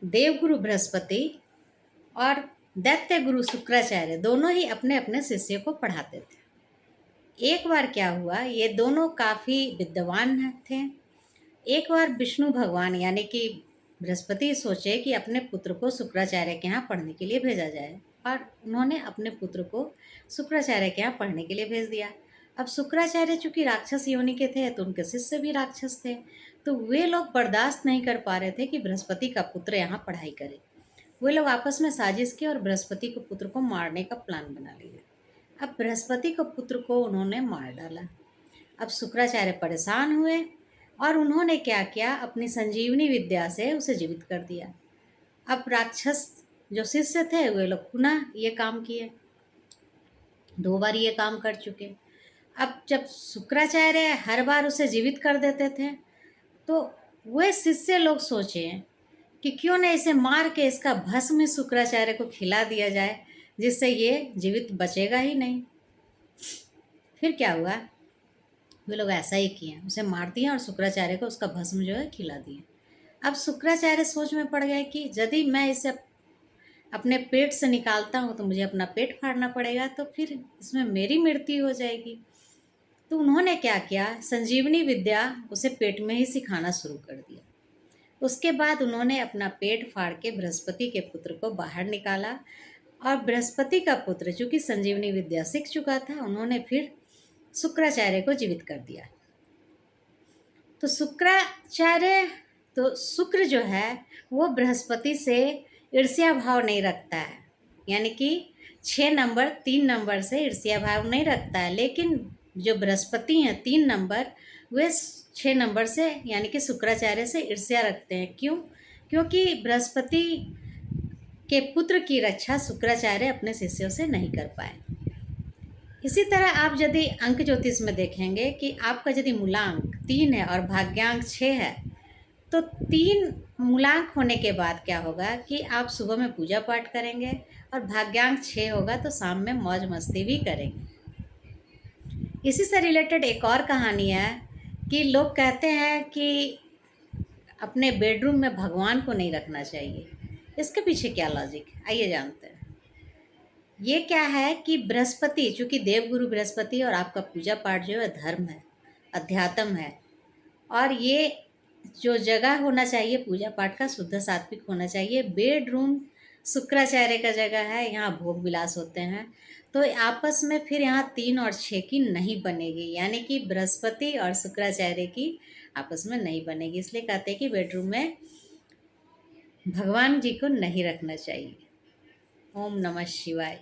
देवगुरु बृहस्पति और दैत्य गुरु शुक्राचार्य दोनों ही अपने अपने शिष्य को पढ़ाते थे। एक बार क्या हुआ, ये दोनों काफ़ी विद्वान थे। एक बार विष्णु भगवान यानी कि बृहस्पति सोचे कि अपने पुत्र को शुक्राचार्य के यहाँ पढ़ने के लिए भेजा जाए, और उन्होंने अपने पुत्र को शुक्राचार्य के यहाँ पढ़ने के लिए भेज दिया। अब शुक्राचार्य चूँकि राक्षस योनि के थे तो उनके शिष्य भी राक्षस थे, तो वे लोग बर्दाश्त नहीं कर पा रहे थे कि बृहस्पति का पुत्र यहाँ पढ़ाई करे। वे लोग आपस में साजिश की और बृहस्पति के पुत्र को मारने का प्लान बना लिया। अब बृहस्पति के पुत्र को उन्होंने मार डाला। अब शुक्राचार्य परेशान हुए और उन्होंने क्या किया, अपनी संजीवनी विद्या से उसे जीवित कर दिया। अब राक्षस जो शिष्य थे वे लोग पुनः ये काम किए, 2 बार ये काम कर चुके। अब जब शुक्राचार्य हर बार उसे जीवित कर देते थे तो वे शिष्य लोग सोचे कि क्यों न इसे मार के इसका भस्म शुक्राचार्य को खिला दिया जाए, जिससे ये जीवित बचेगा ही नहीं। फिर क्या हुआ, वे लोग ऐसा ही किए, उसे मार दिया और शुक्राचार्य को उसका भस्म जो है खिला दिया। अब शुक्राचार्य सोच में पड़ गए कि यदि मैं इसे अपने पेट से निकालता हूँ तो मुझे अपना पेट फाड़ना पड़ेगा, तो फिर इसमें मेरी मृत्यु हो जाएगी। तो उन्होंने क्या किया, संजीवनी विद्या उसे पेट में ही सिखाना शुरू कर दिया। उसके बाद उन्होंने अपना पेट फाड़ के बृहस्पति के पुत्र को बाहर निकाला, और बृहस्पति का पुत्र चूँकि संजीवनी विद्या सीख चुका था, उन्होंने फिर शुक्राचार्य को जीवित कर दिया। तो शुक्र जो है वो बृहस्पति से ईर्ष्या भाव नहीं रखता है, यानी कि 6 नंबर 3 नंबर से ईर्ष्या भाव नहीं रखता है। लेकिन जो बृहस्पति हैं 3 नंबर, वे 6 नंबर से यानी कि शुक्राचार्य से ईर्ष्या रखते हैं। क्यों? क्योंकि बृहस्पति के पुत्र की रक्षा शुक्राचार्य अपने शिष्यों से नहीं कर पाए। इसी तरह आप यदि अंक ज्योतिष में देखेंगे कि आपका यदि मूलांक 3 है और भाग्यांक 6 है, तो 3 मूलांक होने के बाद क्या होगा कि आप सुबह में पूजा पाठ करेंगे, और भाग्यांक 6 होगा तो शाम में मौज मस्ती भी करेंगे। इसी से रिलेटेड एक और कहानी है कि लोग कहते हैं कि अपने बेडरूम में भगवान को नहीं रखना चाहिए। इसके पीछे क्या लॉजिक है, आइए जानते हैं। ये क्या है कि बृहस्पति, चूँकि देवगुरु बृहस्पति और आपका पूजा पाठ जो है धर्म है, अध्यात्म है, और ये जो जगह होना चाहिए पूजा पाठ का शुद्ध सात्विक होना चाहिए। बेडरूम शुक्राचार्य का जगह है, यहाँ भोग विलास होते हैं, तो आपस में फिर यहाँ 3 और 6 की नहीं बनेगी, यानी कि बृहस्पति और शुक्राचार्य की आपस में नहीं बनेगी। इसलिए कहते हैं कि बेडरूम में भगवान जी को नहीं रखना चाहिए। ओम नमः शिवाय।